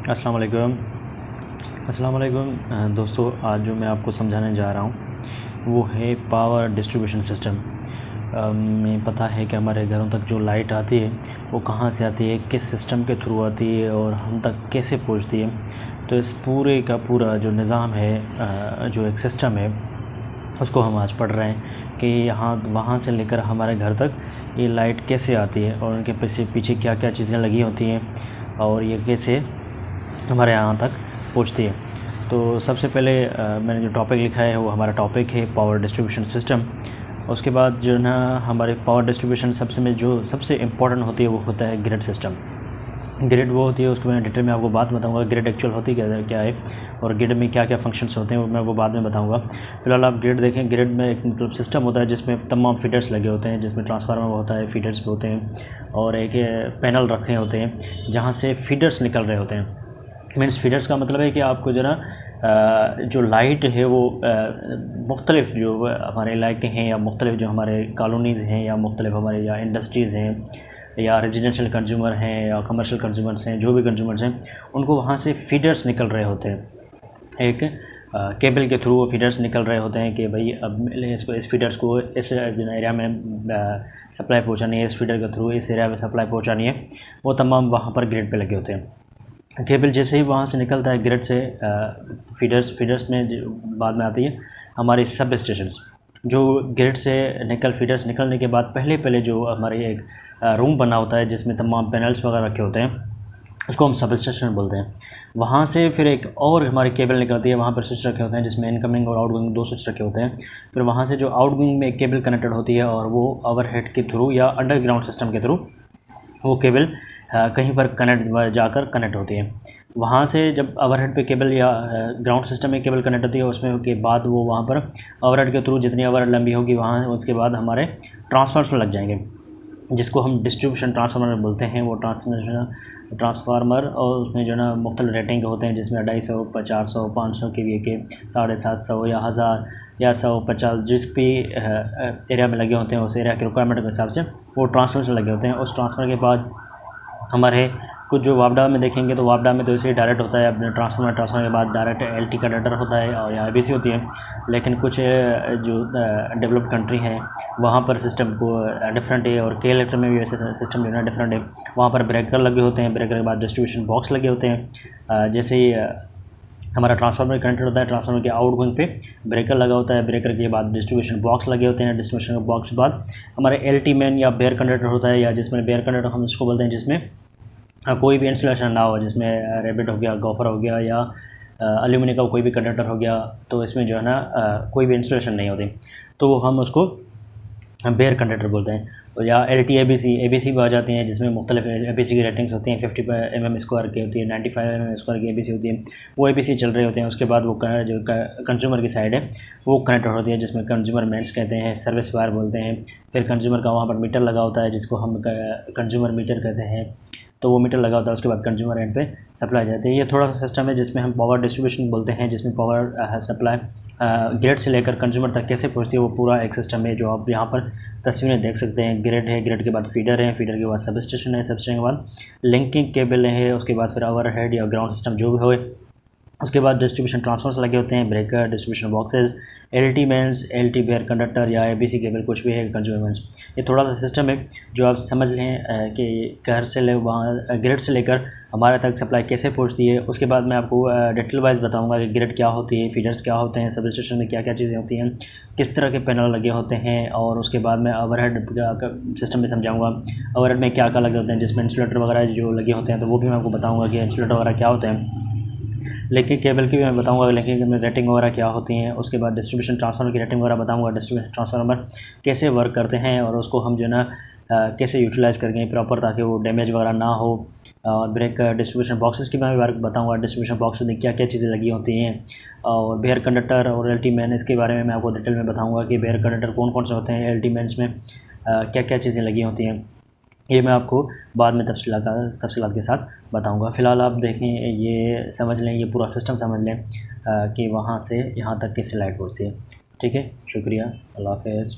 अस्सलाम वालेकुम। दोस्तों, आज जो मैं आपको समझाने जा रहा हूँ वो है पावर डिस्ट्रीब्यूशन सिस्टम। हमें पता है कि हमारे घरों तक जो लाइट आती है वो कहाँ से आती है, किस सिस्टम के थ्रू आती है और हम तक कैसे पहुँचती है। तो इस पूरे का पूरा जो निज़ाम है, जो एक सिस्टम है, उसको हम आज पढ़ रहे हैं कि यहाँ वहाँ से लेकर हमारे घर तक ये लाइट कैसे आती है और उनके पीछे पीछे क्या क्या चीज़ें लगी होती हैं और ये कैसे हमारे यहाँ तक पहुँचती है। तो सबसे पहले मैंने जो टॉपिक लिखा है वो हमारा टॉपिक है पावर डिस्ट्रीब्यूशन सिस्टम। उसके बाद जो ना हमारे पावर डिस्ट्रीब्यूशन सबसे इम्पोर्टेंट होती है वो होता है ग्रिड सिस्टम। ग्रिड वो होती है, उसके मैं डिटेल में आपको बात बताऊंगा ग्रिड एक्चुअल होती क्या है और ग्रिड में क्या क्या फंक्शंस होते हैं वो मैं वो बाद में बताऊंगा। फिलहाल आप ग्रिड देखें। ग्रिड में एक मतलब सिस्टम होता है जिसमें तमाम फीडर्स लगे होते हैं, जिसमें ट्रांसफार्मर होता है, फीडर्स भी होते हैं और एक पैनल रखे होते हैं जहाँ से फीडर्स निकल रहे होते हैं। मीन्स फीडर्स का मतलब है कि आपको जो ना जो लाइट है वो मुख्तलिफ़ जो हमारे इलाके हैं या मुख्तलिफ़ जो हमारे कॉलोनीज़ हैं या मुख्तलिफ़ हमारे या इंडस्ट्रीज़ हैं या रेजिडेंशियल कंज्यूमर हैं या कमर्शियल कंज्यूमर्स हैं, जो भी कंज्यूमर्स हैं उनको वहाँ से फीडर्स निकल रहे होते हैं। एक केबल के थ्रू वो फीडर्स निकल रहे होते हैं कि भाई अब इस फीडर्स को इस एरिया में सप्लाई पहुँचानी है, इस फीडर के थ्रू इस एरिया में सप्लाई पहुँचानी है। वो तमाम वहाँ पर ग्रिड पे लगे होते हैं। केबल जैसे ही वहाँ से निकलता है ग्रिड से फीडर्स में बाद में आती है हमारी सब स्टेशंस। जो ग्रिड से फीडर्स निकलने के बाद पहले जो हमारे एक रूम बना होता है जिसमें तमाम पैनल्स वगैरह रखे होते हैं, उसको हम सब स्टेशन बोलते हैं। वहाँ से फिर एक और हमारी केबल निकलती है, वहाँ पर स्विच रखे होते हैं जिसमें इनकमिंग और आउटगोइंग दो स्विच रखे होते हैं। फिर वहाँ से जो आउटगोइंग में एक केबल कनेक्टेड होती है और वो ओवरहेड के थ्रू या अंडरग्राउंड सिस्टम के थ्रू वो केबल कहीं पर जाकर कनेक्ट होती है। वहाँ से जब ओवरहेड पे केबल या ग्राउंड सिस्टम में केबल कनेक्ट होती है उसमें के बाद वो वहाँ पर ओवरहेड के थ्रू जितनी ओवरहेड लंबी होगी वहाँ उसके बाद हमारे ट्रांसफार्मर में लग जाएंगे जिसको हम डिस्ट्रीब्यूशन ट्रांसफार्मर बोलते हैं। वो ट्रांसफार्मर और उसमें जो ना मुख्तलिफ रेटिंग होते हैं जिसमें 250, 400, 500 KVA के, 750 या 1000 या 150 जिस भी एरिया में लगे होते हैं उस एरिया के रिक्वायरमेंट के हिसाब से वो ट्रांसफार्मर में लगे होते हैं। उस ट्रांसफार्मर के बाद हमारे कुछ जो वापडा में देखेंगे तो वापडा में तो इसे डायरेक्ट होता है अपने ट्रांसफार्मर के बाद डायरेक्ट LT का डाटा होता है और या IBC होती है। लेकिन कुछ जो डेवलप्ड कंट्री हैं वहाँ पर सिस्टम को डिफरेंट है और KL में भी वैसे सिस्टम जो है डिफरेंट है। वहाँ पर ब्रेकर लगे होते हैं, ब्रेकर के बाद डिस्ट्रीब्यूशन बॉक्स लगे होते हैं। जैसे ही हमारा ट्रांसफार्मर कनेक्टेड होता है, ट्रांसफार्मर के आउटगोइंग पे ब्रेकर लगा होता है, ब्रेकर के बाद डिस्ट्रीब्यूशन बॉक्स लगे होते हैं, डिस्ट्रीब्यूशन बॉक्स के बाद हमारे LT मैन या बेयर कंडक्टर होता है या जिसमें बेयर कंडक्टर हम इसको बोलते हैं, जिसमें कोई भी इंस्टॉलेशन ना हो, जिसमें रैबिट हो गया, गोफर हो गया या एल्यूमिनियम का कोई भी कंडक्टर हो गया, तो इसमें जो है ना कोई भी इंस्टॉलेशन नहीं होती तो हम उसको बेयर कंडक्टर बोलते हैं। तो या LT ABC भी आ जाती हैं जिसमें मुख्तलिफ ABC की रेटिंग्स होती हैं। 50 mm² की होती है, 95 mm² की ABC होती है। वो ABC चल रहे होते हैं। उसके बाद वो जो कंज्यूमर की साइड है वो कनेक्टर होती है जिसमें कंज्यूमर मेंट्स कहते हैं, सर्विस वायर बोलते हैं। फिर कंज्यूमर का वहाँ पर मीटर लगा होता है जिसको हम कंज्यूमर मीटर कहते हैं। तो वो मीटर लगा होता है, उसके बाद कंज्यूमर एंड पे सप्लाई जाती है। ये थोड़ा सा सिस्टम है जिसमें हम पावर डिस्ट्रीब्यूशन बोलते हैं, जिसमें पावर सप्लाई ग्रिड से लेकर कंज्यूमर तक कैसे पहुंचती है वो पूरा एक सिस्टम है जो आप यहाँ पर तस्वीरें देख सकते हैं। ग्रिड है, ग्रिड के बाद फीडर है, फीडर के बाद सब स्टेशन है, सब स्टेशन के बाद लिंकिंग केबल है, उसके बाद फिर ओवरहेड या ग्राउंड सिस्टम जो भी हो, उसके बाद डिस्ट्रीब्यूशन ट्रांसफार्मर्स लगे होते हैं, breaker, distribution boxes, LT mains, LT bare conductor या ABC केबल कुछ भी है, कंज्यूमर मेंस। ये थोड़ा सा सिस्टम है जो आप समझ लें कि घर से ले वहाँ ग्रिड से लेकर हमारे तक सप्लाई कैसे पहुँचती है। उसके बाद मैं आपको डिटेल वाइज बताऊँगा कि ग्रिड क्या होती है, फीडर्स क्या होते हैं, सब स्टेशन में क्या क्या चीज़ें होती हैं, किस तरह के पैनल लगे होते हैं और उसके बाद मैं ओवरहेड सिस्टम में समझाऊँगा ओवरहेड में क्या क्या लगे होते हैं, जिसमें इंसुलेटर वगैरह जो लगे होते हैं तो वो भी मैं आपको बताऊँगा कि इंसुलेटर वगैरह क्या होते हैं। लिंकिंग केबल की भी मैं बताऊंगा लिंकिंग में रेटिंग वगैरह क्या होती हैं। उसके बाद डिस्ट्रीब्यूशन ट्रांसफार्मर की रेटिंग वगैरह बताऊंगा, डिस्ट्रीब्यूशन ट्रांसफार्मर कैसे वर्क करते हैं और उसको हम जो ना कैसे यूटिलाइज़ करेंगे प्रॉपर ताकि वो डैमेज वगैरह ना हो। और ब्रेकर डिस्ट्रीब्यूशन बॉक्सेस की मैं वर्क बताऊंगा, डिस्ट्रीब्यूशन बॉक्सेस में क्या क्या चीज़ें लगी होती हैं। और बेयर कंडक्टर और LT मैन, इसके बारे में मैं आपको डिटेल में बताऊँगा कि बेयर कंडक्टर कौन कौन से होते हैं, LT मैन्स में क्या क्या चीज़ें लगी होती हैं। ये मैं आपको बाद में तफसीलात के साथ बताऊंगा। फ़िलहाल आप देखें, ये समझ लें, ये पूरा सिस्टम समझ लें कि वहाँ से यहाँ तक कैसे लाइट पहुँचती है। ठीक है, शुक्रिया, अल्लाह हाफ़िज़।